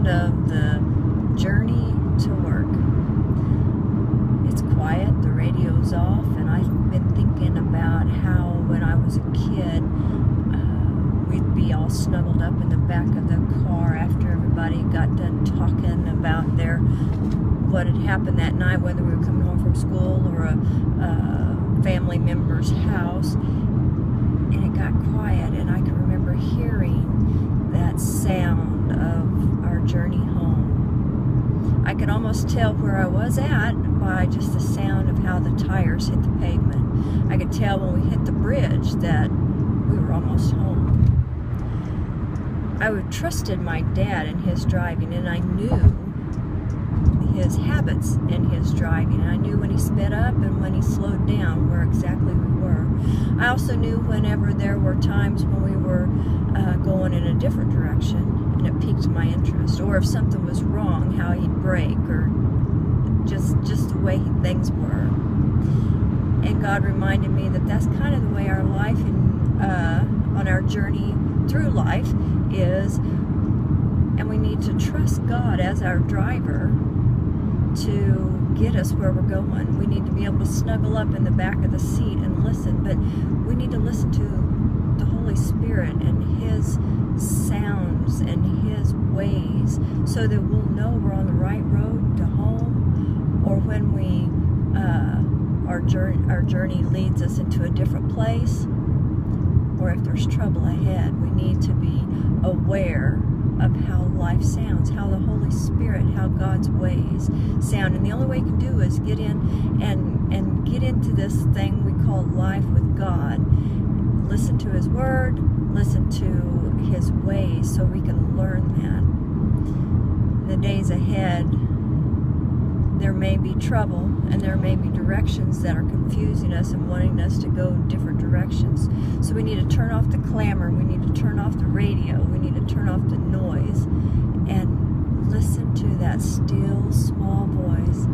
of the journey to work. It's quiet, the radio's off, and I've been thinking about how when I was a kid, we'd be all snuggled up in the back of the car after everybody got done talking about what had happened that night, whether we were coming home from school or a family member's house, and it got quiet, and I can remember hearing that sound of our journey home. I could almost tell where I was at by just the sound of how the tires hit the pavement. I could tell when we hit the bridge that we were almost home. I would trusted my dad in his driving, and I knew his habits in his driving. And I knew when he sped up and when he slowed down where exactly we were. I also knew whenever there were times when we were going in a different direction and it piqued my interest, or if something was wrong, how he'd brake, or just the way things were. And God reminded me that that's kind of the way our life on our journey through life is, and we need to trust God as our driver to get us where we're going. We need to be able to snuggle up in the back of the seat and listen, but we need to listen to the Holy Spirit and His sounds and His ways so that we'll know we're on the right road to home, or when our journey leads us into a different place, or if there's trouble ahead. We need to be aware of how life sounds, how the Holy Spirit, how God's ways sound. And the only way you can do is get in and get into this thing we call life with God. Listen to His Word, listen to His ways so we can learn that. In the days ahead, there may be trouble and there may be directions that are confusing us and wanting us to go different directions. So we need to turn off the clamor, we need to turn off the radio, we need to turn off the noise and listen to that still small voice.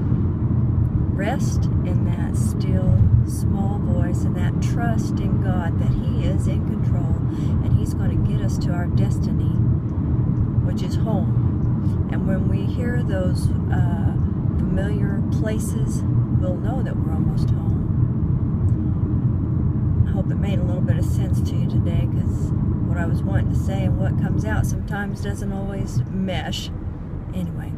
Rest in that still small voice and that trust in God that He is in control and He's going to get us to our destiny, which is home. And when we hear those familiar places, we'll know that we're almost home. I hope it made a little bit of sense to you today, because what I was wanting to say and what comes out sometimes doesn't always mesh. Anyway,